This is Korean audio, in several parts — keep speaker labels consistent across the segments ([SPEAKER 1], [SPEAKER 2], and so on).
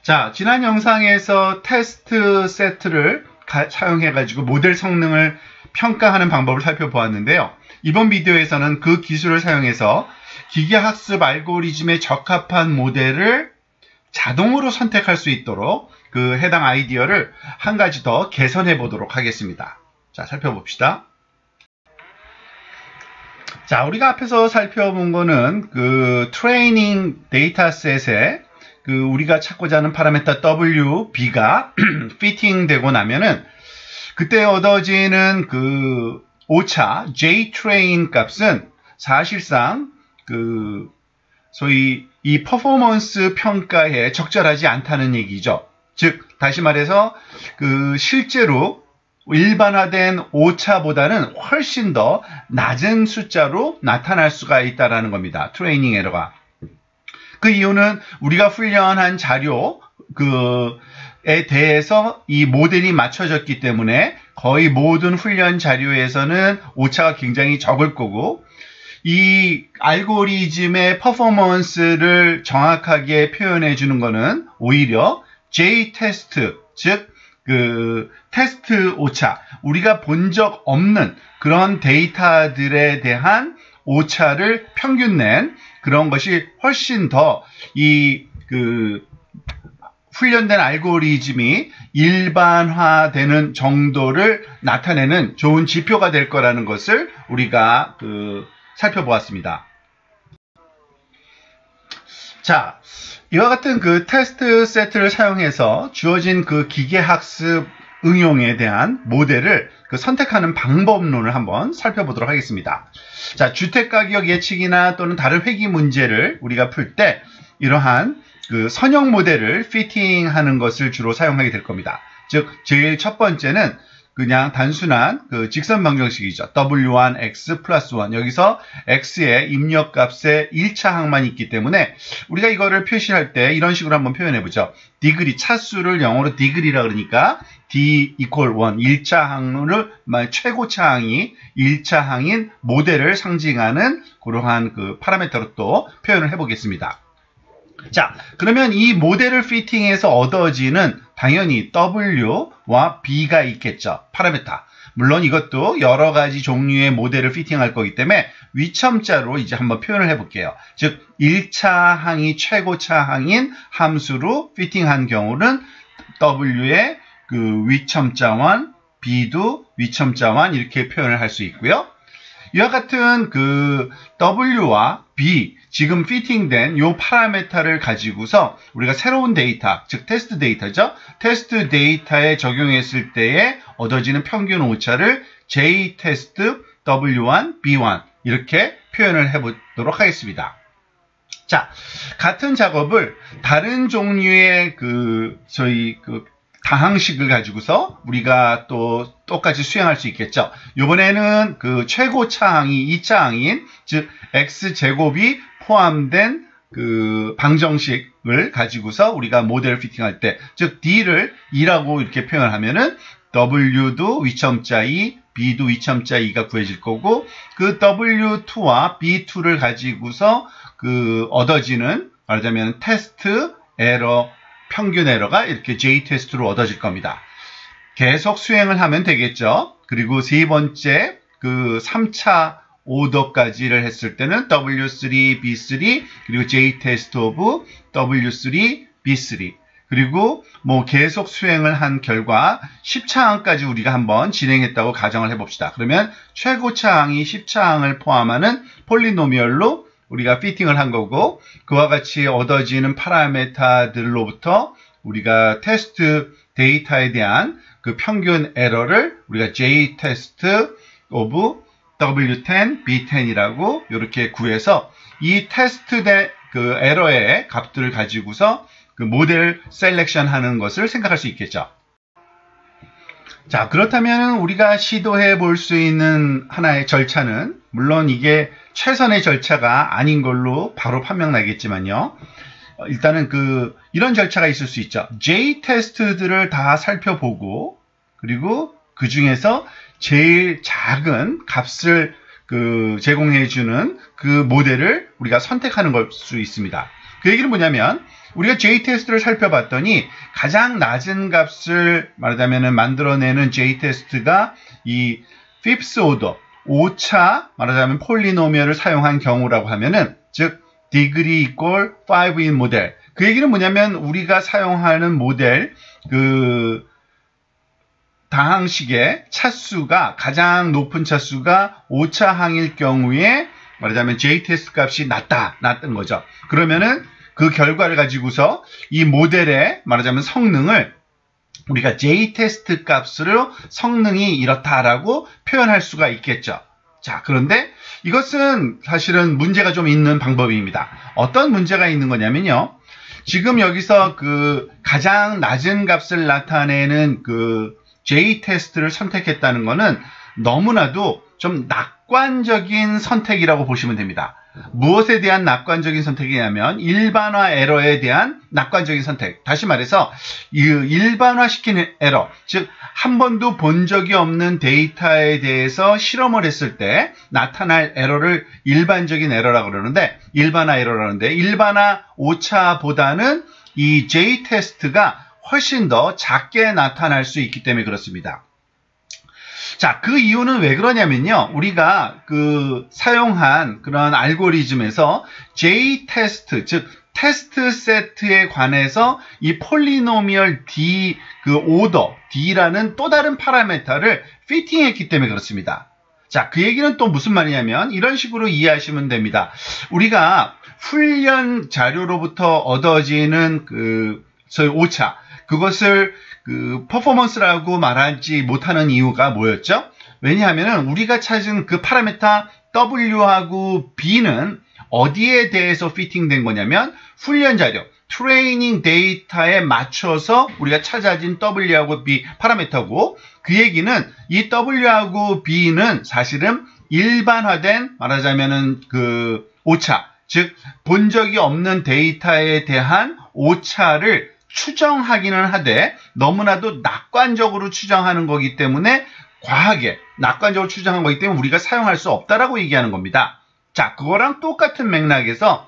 [SPEAKER 1] 자, 지난 영상에서 테스트 세트를 사용해가지고 모델 성능을 평가하는 방법을 살펴보았는데요. 이번 비디오에서는 그 기술을 사용해서 기계학습 알고리즘에 적합한 모델을 자동으로 선택할 수 있도록 그 해당 아이디어를 한 가지 더 개선해 보도록 하겠습니다. 자, 살펴봅시다. 자, 우리가 앞에서 살펴본 거는 그 트레이닝 데이터셋에 그 우리가 찾고자 하는 파라미터 W, B가 피팅 되고 나면은 그때 얻어지는 그 오차 JTrain 값은 사실상 그 소위 이 퍼포먼스 평가에 적절하지 않다는 얘기죠. 즉, 다시 말해서 그 실제로 일반화된 오차보다는 훨씬 더 낮은 숫자로 나타날 수가 있다는 겁니다. 트레이닝 에러가. 그 이유는 우리가 훈련한 자료에 대해서 이 모델이 맞춰졌기 때문에 거의 모든 훈련 자료에서는 오차가 굉장히 적을 거고, 이 알고리즘의 퍼포먼스를 정확하게 표현해 주는 거는 오히려 J-테스트, 즉 그 테스트 오차, 우리가 본 적 없는 그런 데이터들에 대한 오차를 평균 낸 그런 것이 훨씬 더 이 그 훈련된 알고리즘이 일반화되는 정도를 나타내는 좋은 지표가 될 거라는 것을 우리가 살펴보았습니다. 자, 이와 같은 그 테스트 세트를 사용해서 주어진 그 기계학습 응용에 대한 모델을 선택하는 방법론을 한번 살펴보도록 하겠습니다. 자, 주택가격 예측이나 또는 다른 회계 문제를 우리가 풀 때 이러한 그 선형 모델을 피팅하는 것을 주로 사용하게 될 겁니다. 즉, 제일 첫 번째는 그냥 단순한 그 직선 방정식이죠. W1x 플러스 1. 여기서 x의 입력값의 1차 항만 있기 때문에 우리가 이거를 표시할 때 이런 식으로 한번 표현해보죠. 디그리, 차수를 영어로 디그리라 그러니까 d equal 1. 1차 항을, 최고차 항이 1차 항인 모델을 상징하는 그러한 그 파라미터로 또 표현을 해보겠습니다. 자, 그러면 이 모델을 피팅해서 얻어지는 당연히 W와 B가 있겠죠. 파라미터. 물론 이것도 여러 가지 종류의 모델을 피팅할 거기 때문에 위첨자로 이제 한번 표현을 해볼게요. 즉, 1차 항이 최고차 항인 함수로 피팅한 경우는 W의 그 위첨자 1, B도 위첨자 1 이렇게 표현을 할 수 있고요. 이와 같은 그 W와 B, 지금 피팅된 요 파라미터를 가지고서 우리가 새로운 데이터, 즉 테스트 데이터죠. 테스트 데이터에 적용했을 때에 얻어지는 평균 오차를 J-테스트 W1, B1 이렇게 표현을 해보도록 하겠습니다. 자, 같은 작업을 다른 종류의 저희 다항식을 가지고서 우리가 또 똑같이 수행할 수 있겠죠. 이번에는 그 최고차 항이 2차 항인, 즉 x제곱이 포함된 그 방정식을 가지고서 우리가 모델 피팅할 때, 즉 d를 2라고 이렇게 표현하면은 w도 위첨자 2, b도 위첨자 2가 구해질 거고, 그 w2와 b2를 가지고서 그 얻어지는 말하자면 테스트 에러, 평균 에러가 이렇게 J-테스트로 얻어질 겁니다. 계속 수행을 하면 되겠죠. 그리고 세 번째 그 3차 오더까지를 했을 때는 W3, B3 그리고 J-테스트 오브 W3, B3 그리고 뭐 계속 수행을 한 결과 10차항까지 우리가 한번 진행했다고 가정을 해봅시다. 그러면 최고차항이 10차항을 포함하는 폴리노미얼로 우리가 피팅을 한 거고, 그와 같이 얻어지는 파라미터들로부터 우리가 테스트 데이터에 대한 그 평균 에러를 우리가 J-테스트 오브 W10, B10이라고 이렇게 구해서 이 테스트 그 에러의 값들을 가지고서 그 모델 셀렉션 하는 것을 생각할 수 있겠죠. 자, 그렇다면 우리가 시도해 볼 수 있는 하나의 절차는, 물론 이게 최선의 절차가 아닌 걸로 바로 판명 나겠지만요. 일단은 이런 절차가 있을 수 있죠. J-테스트들을 다 살펴보고, 그리고 그 중에서 제일 작은 값을 제공해 주는 그 모델을 우리가 선택하는 걸 수 있습니다. 그 얘기는 뭐냐면 우리가 J-테스트를 살펴봤더니 가장 낮은 값을 말하자면 만들어내는 J-테스트가 이 fifth order, 5차 말하자면 폴리노미얼을 사용한 경우라고 하면은 즉 degree equal 5인 모델. 그 얘기는 뭐냐면 우리가 사용하는 모델 그 다항식의 차수가 가장 높은 차수가 5차 항일 경우에 말하자면 J-테스트 값이 낮다는 거죠. 그러면은 그 결과를 가지고서 이 모델의 말하자면 성능을 우리가 J-테스트 값으로 성능이 이렇다라고 표현할 수가 있겠죠. 자, 그런데 이것은 사실은 문제가 좀 있는 방법입니다. 어떤 문제가 있는 거냐면요. 지금 여기서 그 가장 낮은 값을 나타내는 그 J-테스트를 선택했다는 것은 너무나도 좀 낙관적인 선택이라고 보시면 됩니다. 무엇에 대한 낙관적인 선택이냐면 일반화 에러에 대한 낙관적인 선택. 다시 말해서 일반화시킨 에러, 즉 한 번도 본 적이 없는 데이터에 대해서 실험을 했을 때 나타날 에러를 일반적인 에러라고 그러는데 일반화 에러라고 그러는데 일반화 오차보다는 이 J-테스트가 훨씬 더 작게 나타날 수 있기 때문에 그렇습니다. 자, 그 이유는 왜 그러냐면요. 우리가 그 사용한 그런 알고리즘에서 J-테스트, 즉 테스트 세트에 관해서 이 폴리노미얼 D 그 오더 D라는 또 다른 파라미터를 피팅했기 때문에 그렇습니다. 자, 그 얘기는 또 무슨 말이냐면 이런 식으로 이해하시면 됩니다. 우리가 훈련 자료로부터 얻어지는 그 소위 오차, 그것을 그 퍼포먼스라고 말하지 못하는 이유가 뭐였죠? 왜냐하면 우리가 찾은 그 파라미터 W하고 B는 어디에 대해서 피팅된 거냐면 훈련 자료, 트레이닝 데이터에 맞춰서 우리가 찾아진 W하고 B 파라미터고 그 얘기는 이 W하고 B는 사실은 일반화된 말하자면은 그 오차, 즉 본 적이 없는 데이터에 대한 오차를 추정하기는 하되 너무나도 낙관적으로 추정하는 거기 때문에 과하게 낙관적으로 추정한 거기 때문에 우리가 사용할 수 없다라고 얘기하는 겁니다. 자, 그거랑 똑같은 맥락에서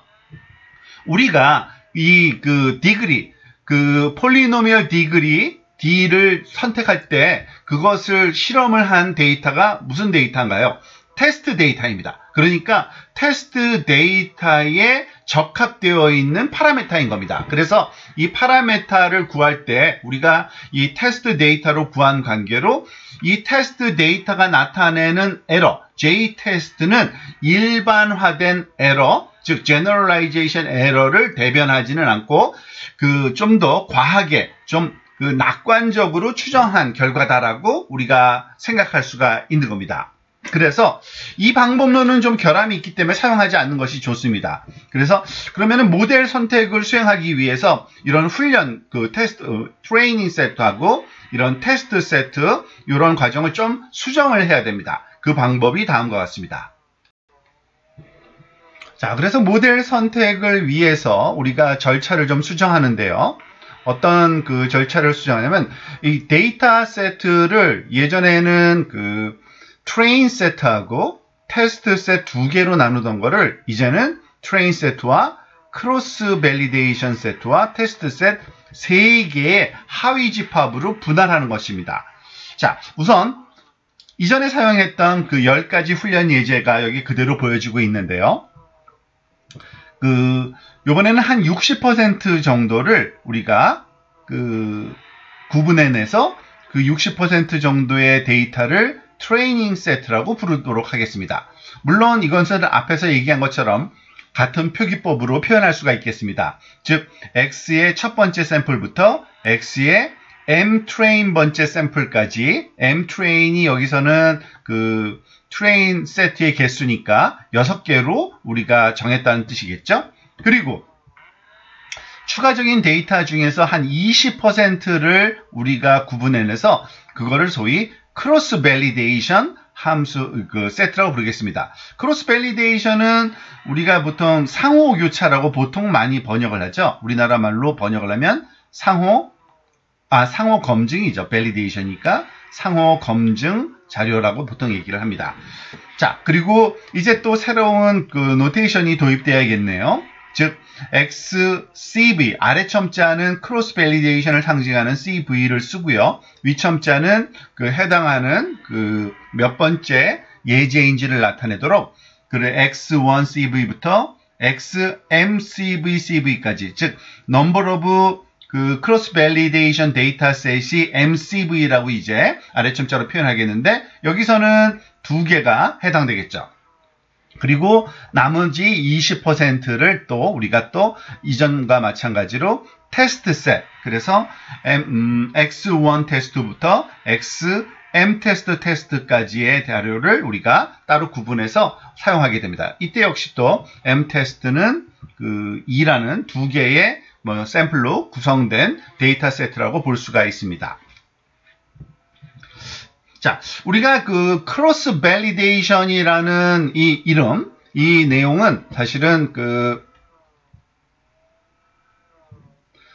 [SPEAKER 1] 우리가 이 그 디그리, 그 폴리노미얼 디그리 D를 선택할 때 그것을 실험을 한 데이터가 무슨 데이터인가요? 테스트 데이터입니다. 그러니까 테스트 데이터에 적합되어 있는 파라미터인 겁니다. 그래서 이 파라미터를 구할 때 우리가 이 테스트 데이터로 구한 관계로 이 테스트 데이터가 나타내는 에러, J-테스트는 일반화된 에러, 즉 generalization 에러를 대변하지는 않고 그 좀 더 과하게 좀 그 낙관적으로 추정한 결과다라고 우리가 생각할 수가 있는 겁니다. 그래서 이 방법론은 좀 결함이 있기 때문에 사용하지 않는 것이 좋습니다. 그래서 그러면은 모델 선택을 수행하기 위해서 이런 훈련 그 테스트 트레이닝 세트하고 이런 테스트 세트 이런 과정을 좀 수정을 해야 됩니다. 그 방법이 다음과 같습니다. 자, 그래서 모델 선택을 위해서 우리가 절차를 좀 수정하는데요. 어떤 그 절차를 수정하냐면 이 데이터 세트를 예전에는 그 트레인 세트하고 테스트 세트 두 개로 나누던 거를 이제는 트레인 세트와 크로스 밸리데이션 세트와 테스트 세트 세 개의 하위 집합으로 분할하는 것입니다. 자, 우선 이전에 사용했던 그 10가지 훈련 예제가 여기 그대로 보여지고 있는데요. 요번에는 한 60% 정도를 우리가 구분해내서 그 60% 정도의 데이터를 트레이닝 세트라고 부르도록 하겠습니다. 물론 이것은 앞에서 얘기한 것처럼 같은 표기법으로 표현할 수가 있겠습니다. 즉, X의 첫 번째 샘플부터 X의 M-트레인 번째 샘플까지 M-트레인이 여기서는 그 트레인 세트의 개수니까 6개로 우리가 정했다는 뜻이겠죠? 그리고 추가적인 데이터 중에서 한 20%를 우리가 구분해내서 그거를 소위 크로스 밸리데이션 함수 그 세트라고 부르겠습니다. 크로스 밸리데이션은 우리가 보통 상호 교차라고 보통 많이 번역을 하죠. 우리나라 말로 번역을 하면 상호 검증이죠. 밸리데이션이니까 상호 검증 자료라고 보통 얘기를 합니다. 자, 그리고 이제 또 새로운 그 노테이션이 도입되어야겠네요. 즉 XCV 아래 첨자는 크로스 밸리데이션을 상징하는 CV를 쓰고요. 위 첨자는 그 해당하는 그 몇 번째 예제인지를 나타내도록 그래 X1CV부터 XMCVCV까지 즉 Number of 그 크로스 밸리데이션 데이터셋이 MCV라고 이제 아래 첨자로 표현하겠는데 여기서는 두 개가 해당되겠죠. 그리고 나머지 20%를 또 우리가 또 이전과 마찬가지로 테스트셋 그래서 X1 테스트부터 XM 테스트까지의 자료를 우리가 따로 구분해서 사용하게 됩니다. 이때 역시 또 M 테스트는 그 2라는 두 개의 샘플로 구성된 데이터 세트라고 볼 수가 있습니다. 자, 우리가 그 크로스 밸리데이션이라는 이 이름, 이 내용은 사실은 그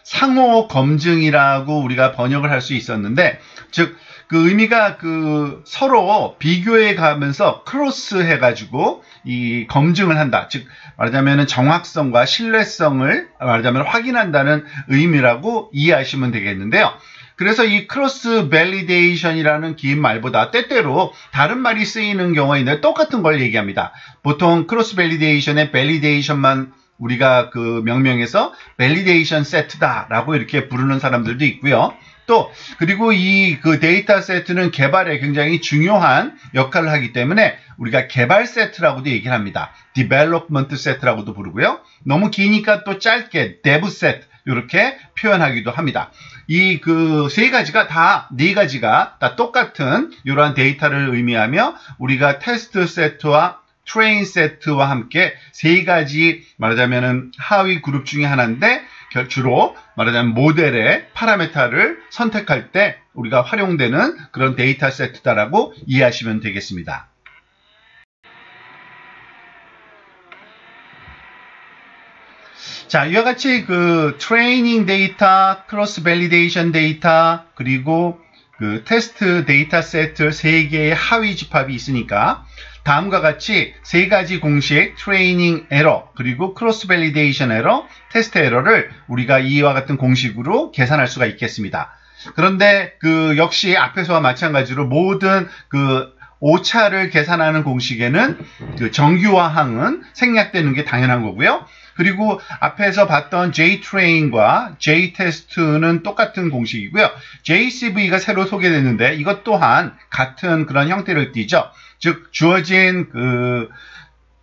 [SPEAKER 1] 상호 검증이라고 우리가 번역을 할 수 있었는데, 즉 그 의미가 그 서로 비교해 가면서 크로스 해가지고 이 검증을 한다. 즉 말하자면 정확성과 신뢰성을 말하자면 확인한다는 의미라고 이해하시면 되겠는데요. 그래서 이 크로스 밸리데이션이라는 긴 말보다 때때로 다른 말이 쓰이는 경우가 있는데 똑같은 걸 얘기합니다. 보통 크로스 밸리데이션의 밸리데이션만 우리가 그 명명해서 밸리데이션 세트다라고 이렇게 부르는 사람들도 있고요. 또 그리고 이 그 데이터 세트는 개발에 굉장히 중요한 역할을 하기 때문에 우리가 개발 세트라고도 얘기를 합니다. 디벨롭먼트 세트라고도 부르고요. 너무 기니까 또 짧게 데브 세트 이렇게 표현하기도 합니다. 이 그 세 가지가 다 네 가지가 다 똑같은 이러한 데이터를 의미하며 우리가 테스트 세트와 트레인 세트와 함께 세 가지 말하자면은 하위 그룹 중에 하나인데 주로 말하자면 모델의 파라메타를 선택할 때 우리가 활용되는 그런 데이터 세트다라고 이해하시면 되겠습니다. 자, 이와 같이 그 트레이닝 데이터, 크로스 밸리데이션 데이터, 그리고 그 테스트 데이터 세트 세 개의 하위 집합이 있으니까 다음과 같이 세 가지 공식 트레이닝 에러 그리고 크로스 밸리데이션 에러, 테스트 에러를 우리가 이와 같은 공식으로 계산할 수가 있겠습니다. 그런데 그 역시 앞에서와 마찬가지로 모든 그 오차를 계산하는 공식에는 그 정규화항은 생략되는 게 당연한 거고요. 그리고 앞에서 봤던 JTrain과 JTest는 똑같은 공식이고요. JCV가 새로 소개됐는데 이것 또한 같은 그런 형태를 띠죠. 즉 주어진 그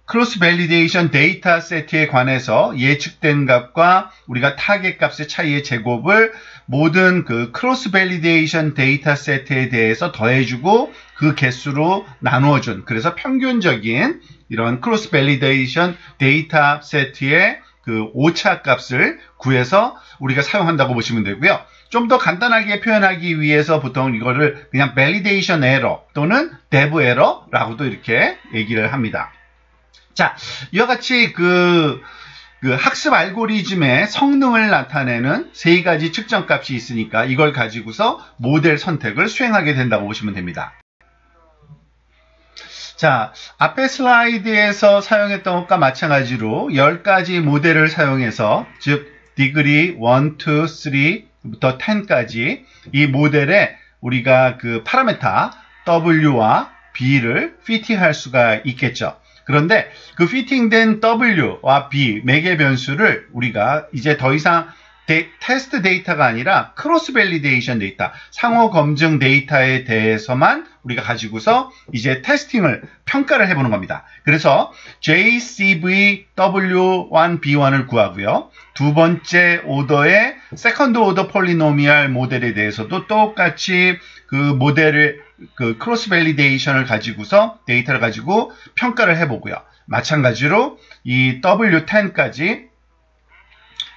[SPEAKER 1] 크로스 밸리데이션 데이터 세트에 관해서 예측된 값과 우리가 타겟 값의 차이의 제곱을 모든 그 크로스 밸리데이션 데이터 세트에 대해서 더해주고 그 개수로 나누어준 그래서 평균적인 이런 크로스 밸리데이션 데이터 세트의 그 오차 값을 구해서 우리가 사용한다고 보시면 되고요. 좀 더 간단하게 표현하기 위해서 보통 이거를 그냥 validation error 또는 dev error라고도 이렇게 얘기를 합니다. 자, 이와 같이 그 학습 알고리즘의 성능을 나타내는 세 가지 측정 값이 있으니까 이걸 가지고서 모델 선택을 수행하게 된다고 보시면 됩니다. 자, 앞에 슬라이드에서 사용했던 것과 마찬가지로 10가지 모델을 사용해서 즉 디그리 1, 2, 3부터 10까지 이 모델에 우리가 그 파라메타 W와 B를 피팅할 수가 있겠죠. 그런데 그 피팅된 W와 B 매개 변수를 우리가 이제 더 이상 테스트 데이터가 아니라 크로스 밸리데이션 데이터, 상호 검증 데이터에 대해서만 우리가 가지고서 이제 테스팅을 평가를 해보는 겁니다. 그래서 JCV W1B1을 구하고요. 두 번째 오더의 세컨드 오더 폴리노미얼 모델에 대해서도 똑같이 그 모델을 그 크로스 밸리데이션을 가지고서 데이터를 가지고 평가를 해보고요. 마찬가지로 이 W10까지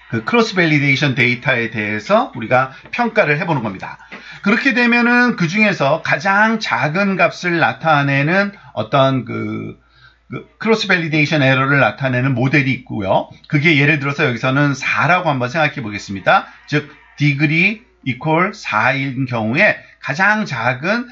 [SPEAKER 1] 그 크로스 밸리데이션 데이터에 대해서 우리가 평가를 해보는 겁니다. 그렇게 되면은 그 중에서 가장 작은 값을 나타내는 어떤 그 크로스 밸리데이션 에러를 나타내는 모델이 있고요. 그게 예를 들어서 여기서는 4라고 한번 생각해 보겠습니다. 즉 디그리 이퀄 4인 경우에 가장 작은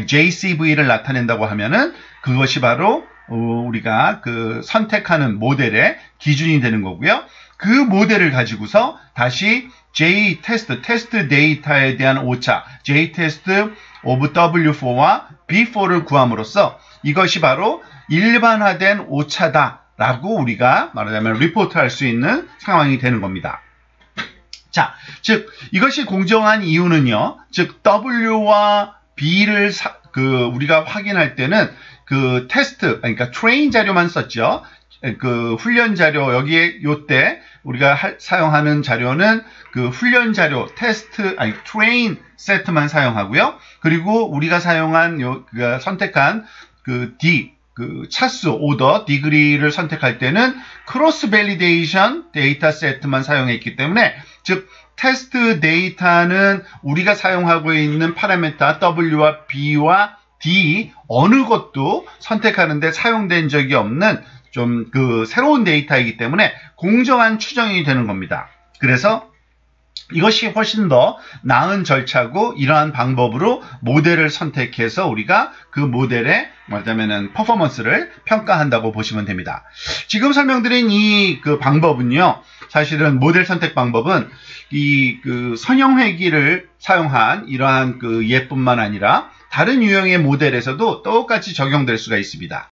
[SPEAKER 1] JCV를 나타낸다고 하면은 그것이 바로 우리가 그 선택하는 모델의 기준이 되는 거고요. 그 모델을 가지고서 다시 J-테스트, 테스트 데이터에 대한 오차, J-테스트 of W4와 B4를 구함으로써 이것이 바로 일반화된 오차다라고 우리가 말하자면 리포트할 수 있는 상황이 되는 겁니다. 자, 즉 이것이 공정한 이유는요. 즉 W와 B를 우리가 확인할 때는 그 테스트, 그러니까 트레인 자료만 썼죠. 그 훈련 자료 여기에 요때 우리가 사용하는 자료는 그 훈련 자료 트레인 세트만 사용하고요. 그리고 우리가 사용한 선택한 그 차수 오더 디그리를 선택할 때는 크로스 밸리데이션 데이터 세트만 사용했기 때문에 즉 테스트 데이터는 우리가 사용하고 있는 파라미터 W와 B와 D 어느 것도 선택하는데 사용된 적이 없는 좀 새로운 데이터이기 때문에 공정한 추정이 되는 겁니다. 그래서 이것이 훨씬 더 나은 절차고 이러한 방법으로 모델을 선택해서 우리가 그 모델의 말하자면은 퍼포먼스를 평가한다고 보시면 됩니다. 지금 설명드린 이 방법은요. 사실은 모델 선택 방법은 이 선형회기를 사용한 이러한 예뿐만 아니라 다른 유형의 모델에서도 똑같이 적용될 수가 있습니다.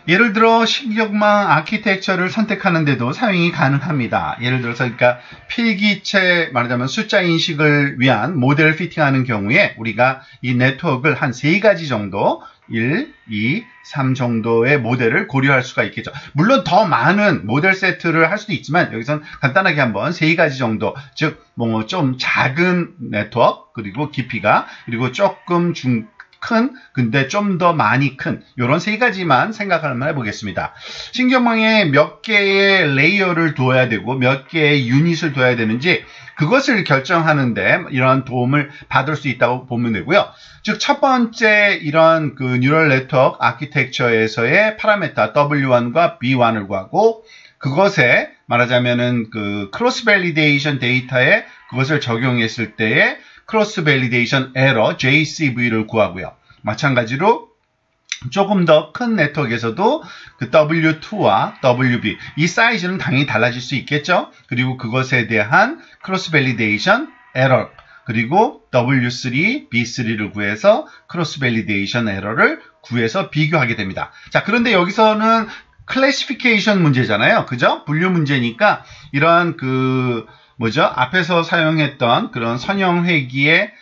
[SPEAKER 1] 예를 들어 신경망 아키텍처를 선택하는데도 사용이 가능합니다. 예를 들어서 그러니까 필기체 말하자면 숫자 인식을 위한 모델을 피팅하는 경우에 우리가 이 네트워크를 한 3가지 정도 1, 2, 3 정도의 모델을 고려할 수가 있겠죠. 물론 더 많은 모델 세트를 할 수도 있지만 여기선 간단하게 한번 3가지 정도 즉 뭐 좀 작은 네트워크 그리고 깊이가 그리고 조금 큰 근데 좀 더 많이 큰 이런 3가지만 생각을 한번 해보겠습니다. 신경망에 몇 개의 레이어를 둬야 되고 몇 개의 유닛을 둬야 되는지 그것을 결정하는데 이런 도움을 받을 수 있다고 보면 되고요. 즉 첫 번째 이런 뉴럴 네트워크 아키텍처에서의 파라미터 W1과 B1을 구하고 그것에 말하자면은 크로스 밸리데이션 데이터에 그것을 적용했을 때의 크로스 밸리데이션 에러 JCV를 구하고요. 마찬가지로 조금 더 큰 네트워크에서도 W2와 WB 이 사이즈는 당연히 달라질 수 있겠죠. 그리고 그것에 대한 크로스 밸리데이션 에러 그리고 W3, B3를 구해서 크로스 밸리데이션 에러를 구해서 비교하게 됩니다. 자, 그런데 여기서는 클래시피케이션 문제잖아요. 그죠? 분류 문제니까 이러한 앞에서 사용했던 그런 선형회기의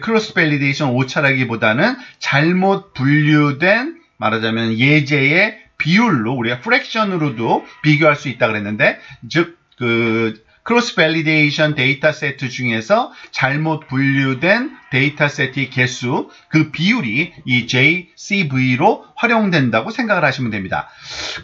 [SPEAKER 1] 크로스 밸리데이션 오차라기보다는 잘못 분류된 말하자면 예제의 비율로 우리가 프랙션으로도 비교할 수 있다 그랬는데 즉 크로스 밸리데이션 데이터 세트 중에서 잘못 분류된 데이터 세트의 개수, 그 비율이 이 JCV로 활용된다고 생각을 하시면 됩니다.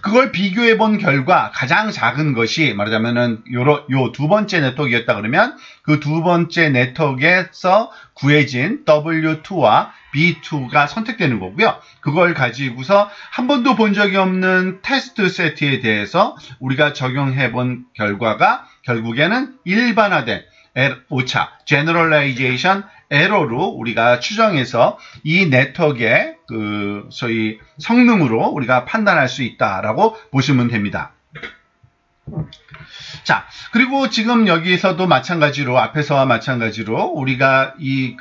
[SPEAKER 1] 그걸 비교해 본 결과 가장 작은 것이 말하자면은 요 두 번째 네트워크였다 그러면 그 두 번째 네트워크에서 구해진 W2와 B2가 선택되는 거고요. 그걸 가지고서 한 번도 본 적이 없는 테스트 세트에 대해서 우리가 적용해 본 결과가 결국에는 일반화된 오차, generalization 에러로 우리가 추정해서 이 네트워크의 소위 성능으로 우리가 판단할 수 있다라고 보시면 됩니다. 자, 그리고 지금 여기에서도 마찬가지로 앞에서와 마찬가지로 우리가 이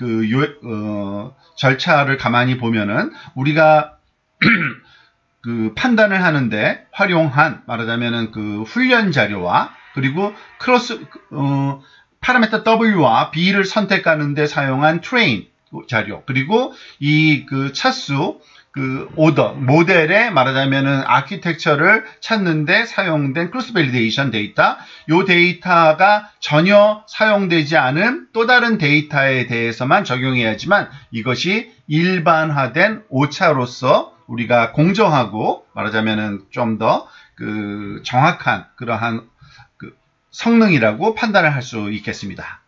[SPEAKER 1] 절차를 가만히 보면은 우리가 판단을 하는데 활용한 말하자면은 훈련 자료와 그리고 파라미터 W와 B를 선택하는데 사용한 트레인 자료 그리고 이 차수 오더 모델의 말하자면은 아키텍처를 찾는데 사용된 크로스 밸리데이션 데이터 이 데이터가 전혀 사용되지 않은 또 다른 데이터에 대해서만 적용해야지만 이것이 일반화된 오차로서 우리가 공정하고 말하자면은 좀 더 정확한 그러한 성능이라고 판단을 할 수 있겠습니다.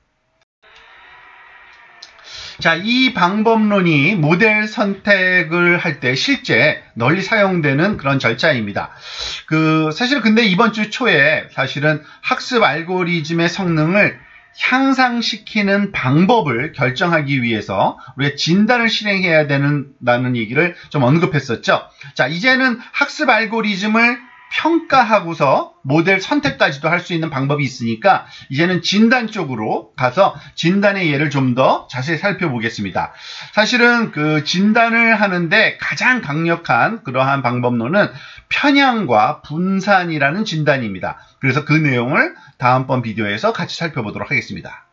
[SPEAKER 1] 자, 이 방법론이 모델 선택을 할 때 실제 널리 사용되는 그런 절차입니다. 사실 근데 이번 주 초에 사실은 학습 알고리즘의 성능을 향상시키는 방법을 결정하기 위해서 우리가 진단을 실행해야 된다는 얘기를 좀 언급했었죠. 자, 이제는 학습 알고리즘을 평가하고서 모델 선택까지도 할 수 있는 방법이 있으니까 이제는 진단 쪽으로 가서 진단의 예를 좀 더 자세히 살펴보겠습니다. 사실은 그 진단을 하는데 가장 강력한 그러한 방법론은 편향과 분산이라는 진단입니다. 그래서 그 내용을 다음번 비디오에서 같이 살펴보도록 하겠습니다.